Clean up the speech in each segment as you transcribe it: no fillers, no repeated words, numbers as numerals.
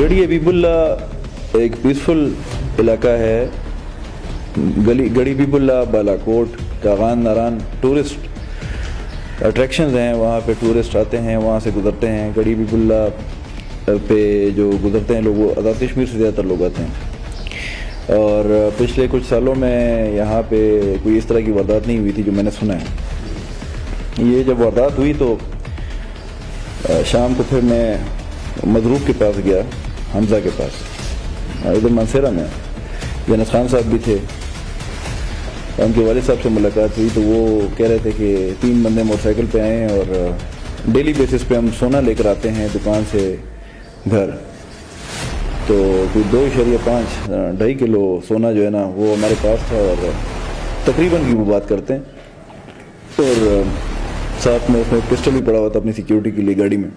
گڑھی حبیب اللہ ایک پیسفل علاقہ ہے. گڑھی حبیب اللہ، بالاکوٹ، کاغان، ناران ٹورسٹ اٹریکشنز ہیں. وہاں پہ ٹورسٹ آتے ہیں، وہاں سے گزرتے ہیں. گڑھی حبیب اللہ پہ جو گزرتے ہیں لوگ وہ آزاد کشمیر سے زیادہ تر لوگ آتے ہیں. اور پچھلے کچھ سالوں میں یہاں پہ کوئی اس طرح کی واردات نہیں ہوئی تھی جو میں نے سنا ہے. یہ جب واردات ہوئی تو شام کو پھر میں مضروب کے پاس گیا، حمزہ کے پاس، ادھر مانسیرا میں. جنید خان صاحب بھی تھے، ان کے والد صاحب سے ملاقات ہوئی تو وہ کہہ رہے تھے کہ 3 بندے موٹر سائیکل پہ آئے ہیں اور ڈیلی بیسس پہ ہم سونا لے کر آتے ہیں دکان سے گھر. تو کوئی 2.5 کلو سونا جو ہے نا وہ ہمارے پاس تھا اور تقریباً کی وہ بات کرتے ہیں. اور ساتھ میں اس میں پسٹل بھی پڑا ہوا تھا اپنی سیکیورٹی کے لیے گاڑی میں.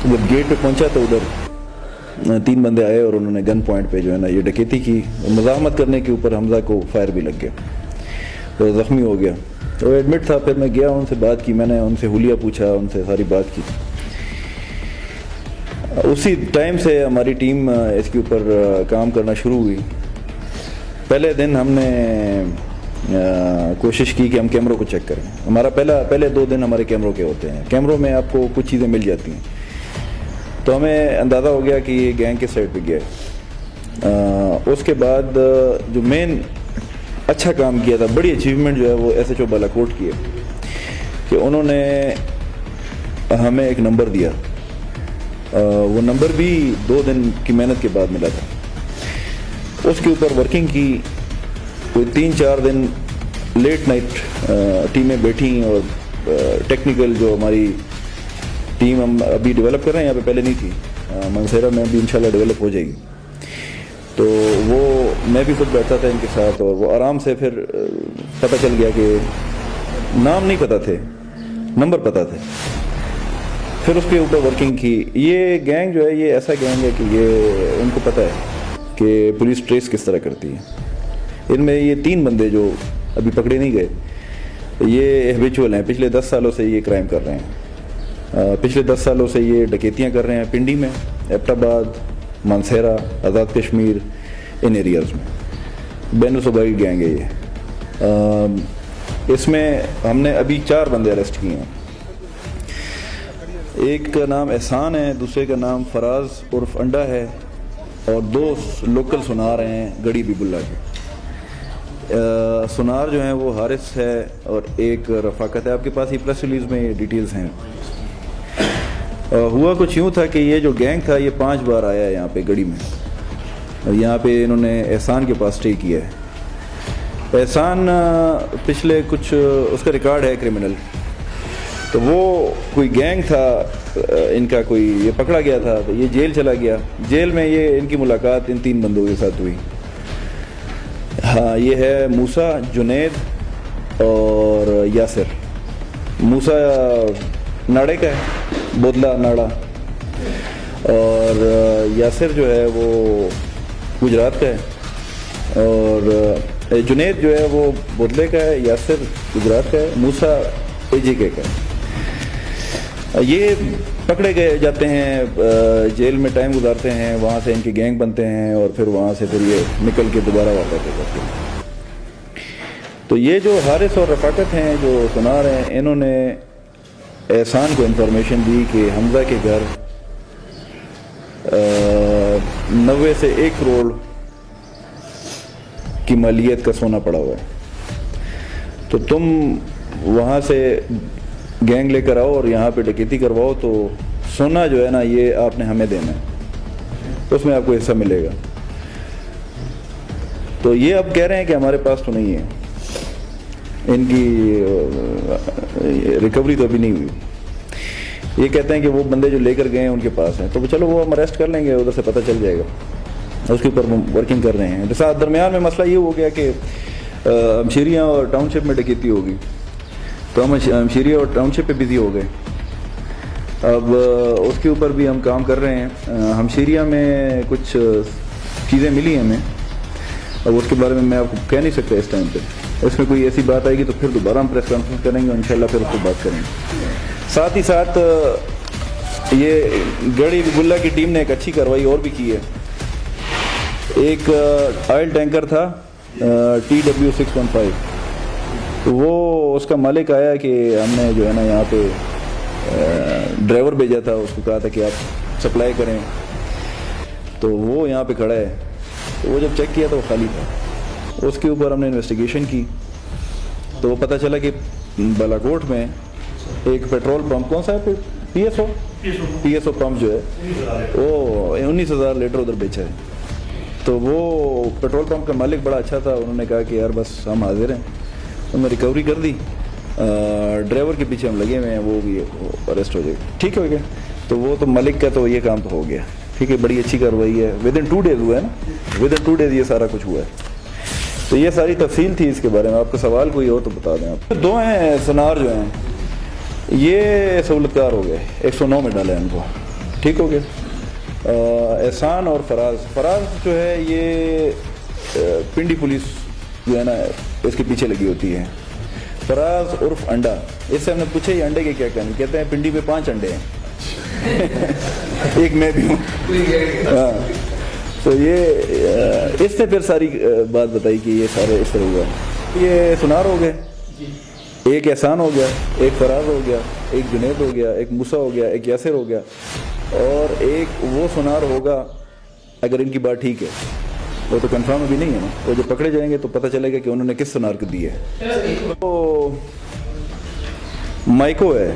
جب گیٹ پہ پہنچا تو ادھر 3 بندے آئے اور انہوں نے گن پوائنٹ پہ جو ہے نا یہ ڈکیتی کی. مزاحمت کرنے کے اوپر حمزہ کو فائر بھی لگ گیا، تو زخمی ہو گیا. تو ایڈمٹ تھا. پھر میں گیا، ان سے بات کی، میں نے ان سے حلیہ پوچھا، ان سے ساری بات کی. اسی ٹائم سے ہماری ٹیم اس کے اوپر کام کرنا شروع ہوئی. پہلے دن ہم نے کوشش کی کہ ہم کیمروں کو چیک کریں. ہمارا پہلے 2 دن ہمارے کیمروں کے ہوتے ہیں. کیمروں میں آپ کو کچھ چیزیں مل جاتی ہیں، تو ہمیں اندازہ ہو گیا کہ یہ گینگ کے سائڈ پہ گیا ہے. اس کے بعد جو مین اچھا کام کیا تھا، بڑی اچیومنٹ جو ہے وہ SHO بالاکوٹ کی ہے کہ انہوں نے ہمیں ایک نمبر دیا. وہ نمبر بھی 2 دن کی محنت کے بعد ملا تھا. اس کے اوپر ورکنگ کی. کوئی 3-4 دن لیٹ نائٹ ٹیمیں بیٹھیں اور ٹیکنیکل جو ہماری ٹیم ہم ابھی ڈیولپ کر رہے ہیں، یہاں پہ پہلے نہیں تھی، مانسیرا میں بھی انشاءاللہ ڈیولپ ہو جائے گی. تو وہ میں بھی خود بیٹھتا تھا ان کے ساتھ اور وہ آرام سے پھر پتہ چل گیا کہ نام نہیں پتہ تھے، نمبر پتہ تھے. پھر اس کے اوپر ورکنگ کی. یہ گینگ جو ہے یہ ایسا گینگ ہے کہ یہ ان کو پتہ ہے کہ پولیس ٹریس کس طرح کرتی ہے. ان میں یہ 3 بندے جو ابھی پکڑے نہیں گئے یہ ہیبیچول ہیں. پچھلے 10 سالوں سے یہ کرائم کر رہے ہیں. پچھلے 10 سالوں سے یہ ڈکیتیاں کر رہے ہیں پنڈی میں، ایبٹ آباد، مانسیرا، آزاد کشمیر، ان ایریاز میں. بین الصوبائی گینگ ہے یہ. اس میں ہم نے ابھی 4 بندے اریسٹ کیے ہیں. ایک کا نام احسان ہے، دوسرے کا نام فراز عرف انڈا ہے، اور 2 لوکل سنار ہیں گڑھی حبیب اللہ کے. سنار جو ہیں وہ حارث ہے اور ایک رفاقت ہے. آپ کے پاس یہ پریس ریلیز میں ڈیٹیلز ہیں. ہوا کچھ یوں تھا کہ یہ جو گینگ تھا یہ 5 بار آیا ہے یہاں پہ گڑھی میں، اور یہاں پہ انہوں نے احسان کے پاس اسٹے کیا ہے. احسان پچھلے کچھ اس کا ریکارڈ ہے کرمنل. تو وہ کوئی گینگ تھا ان کا، کوئی یہ پکڑا گیا تھا تو یہ جیل چلا گیا. جیل میں یہ ان کی ملاقات ان 3 بندوں کے ساتھ ہوئی. ہاں، یہ ہے موسیٰ، جنید اور یاسر. موسیٰ ناڑے کا ہے، بودلا ناڑا، اور یاسر جو ہے وہ گجرات کا ہے، اور جنید جو ہے وہ بودلے کا ہے، یاسر گجرات کا ہے، موسیٰ AJK کا ہے. یہ پکڑے گئے جاتے ہیں، جیل میں ٹائم گزارتے ہیں، وہاں سے ان کی گینگ بنتے ہیں اور پھر وہاں سے پھر یہ نکل کے دوبارہ واپس ہو جاتے ہیں. تو یہ جو حارث اور رفاقت ہیں جو سنار ہیں، انہوں نے احسان کو انفارمیشن دی کہ حمزہ کے گھر 90 سے 1 کروڑ کی مالیت کا سونا پڑا ہوا ہے، تو تم وہاں سے گینگ لے کر آؤ اور یہاں پہ ڈکیتی کرواؤ، تو سونا جو ہے نا یہ آپ نے ہمیں دینا ہے، اس میں آپ کو حصہ ملے گا. تو یہ اب کہہ رہے ہیں کہ ہمارے پاس تو نہیں ہے، ان کی ریکوری تو ابھی نہیں ہوئی. یہ کہتے ہیں کہ وہ بندے جو لے کر گئے ہیں ان کے پاس ہیں، تو چلو وہ ہم اریسٹ کر لیں گے، ادھر سے پتہ چل جائے گا. اس کے اوپر ورکنگ کر رہے ہیں. جیسا درمیان میں مسئلہ یہ ہو گیا کہ ہمشیریاں اور ٹاؤن شپ میں ڈکیتی ہوگی، تو ہم ہمشیریہ اور ٹاؤن شپ پہ بزی ہو گئے. اب اس کے اوپر بھی ہم کام کر رہے ہیں. ہمشیریہ میں کچھ چیزیں ملی ہیں ہمیں، اب اس کے بارے میں آپ کو کہہ نہیں سکتا اس ٹائم پہ. اس میں کوئی ایسی بات آئے گی تو پھر دوبارہ ہم پریس کانفرنس کریں گے اور انشاءاللہ پھر اس کو بات کریں گے. ساتھ ہی ساتھ یہ گڑی گلہ کی ٹیم نے ایک اچھی کارروائی اور بھی کی ہے. ایک آئل ٹینکر تھا TW615, تو وہ اس کا مالک آیا کہ ہم نے جو ہے نا یہاں پہ ڈرائیور بھیجا تھا, اس کو کہا تھا کہ آپ سپلائی کریں, تو وہ یہاں پہ کھڑا ہے. تو وہ جب چیک کیا تو وہ خالی تھا. اس کے اوپر ہم نے انویسٹیگیشن کی تو وہ پتہ چلا کہ بالاکوٹ میں ایک پیٹرول پمپ, کون سا ہے, پی ایس او پمپ جو ہے وہ 19,000 لیٹر ادھر بیچا ہے. تو وہ پیٹرول پمپ کا مالک بڑا اچھا تھا, انہوں نے کہا کہ یار بس ہم حاضر ہیں. انہوں نے ریکوری کر دی, ڈرائیور کے پیچھے ہم لگے ہوئے ہیں, وہ بھی اریسٹ ہو جائے. ٹھیک ہو گیا. تو وہ تو مالک کا تو یہ کام تو ہو گیا. ٹھیک ہے, بڑی اچھی کارروائی ہے. ود ان 2 days ہوا ہے نا, ود ان 2 days یہ سارا کچھ ہوا ہے. تو یہ ساری تفصیل تھی اس کے بارے میں. آپ کا سوال کوئی ہو تو بتا دیں. آپ 2 ہیں سنار جو ہیں, یہ سہولت کار ہو گئے, 109 میں ڈالے ان کو. ٹھیک ہو گیا. احسان اور فراز جو ہے یہ پنڈی پولیس جو ہے نا اس کے پیچھے لگی ہوتی ہے. فراز عرف انڈا, اس سے ہم نے پوچھا یہ انڈے کے کیا کہنے, کہتے ہیں پنڈی پہ 5 انڈے ہیں ایک میں بھی ہوں. ہاں, تو یہ اس نے پھر ساری بات بتائی کہ یہ سارے اس طرح ہوا. یہ سنار ہو گئے, ایک احسان ہو گیا, ایک فراز ہو گیا, ایک جنید ہو گیا, ایک موسیٰ ہو گیا, ایک یاسر ہو گیا, اور ایک وہ سنار ہوگا اگر ان کی بات ٹھیک ہے. وہ تو کنفرم ابھی نہیں ہے نا, وہ جب پکڑے جائیں گے تو پتہ چلے گا کہ انہوں نے کس سنار کو دی ہے. تو مائکو ہے,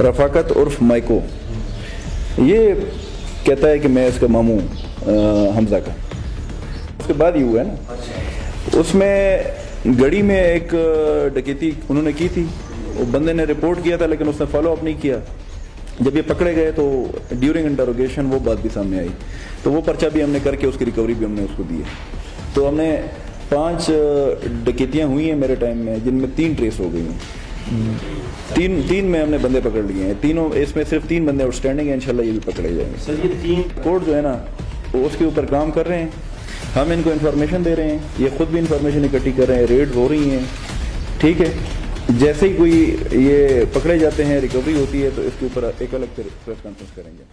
رفاقت عرف مائکو, یہ کہتا ہے کہ میں اس کا ماموں حمزہ کا. اس کے بعد یہ ہوا ہے نا, اس میں گڑی میں ایک ڈکیتی انہوں نے کی تھی. وہ بندے نے رپورٹ کیا تھا لیکن اس نے فالو اپ نہیں کیا. جب یہ پکڑے گئے تو ڈیورنگ انٹروگیشن وہ بات بھی سامنے آئی, تو وہ پرچہ بھی ہم نے کر کے اس کی ریکوری بھی ہم نے اس کو دی ہے. تو ہم نے 5 ڈکیتیاں ہوئی ہیں میرے ٹائم میں, جن میں 3 ٹریس ہو گئی ہیں. 3 میں ہم نے بندے پکڑ لیے ہیں. تینوں اس میں صرف 3 بندے آؤٹ اسٹینڈنگ ہیں, انشاءاللہ یہ بھی پکڑے جائیں گے. سر یہ 3 کوڈ جو ہے نا وہ اس کے اوپر کام کر رہے ہیں, ہم ان کو انفارمیشن دے رہے ہیں, یہ خود بھی انفارمیشن اکٹھی کر رہے ہیں, ریڈ ہو رہی ہیں. ٹھیک ہے, جیسے ہی کوئی یہ پکڑے جاتے ہیں, ریکوری ہوتی ہے, تو اس کے اوپر ایک الگ پریس کانفرنس کریں گے.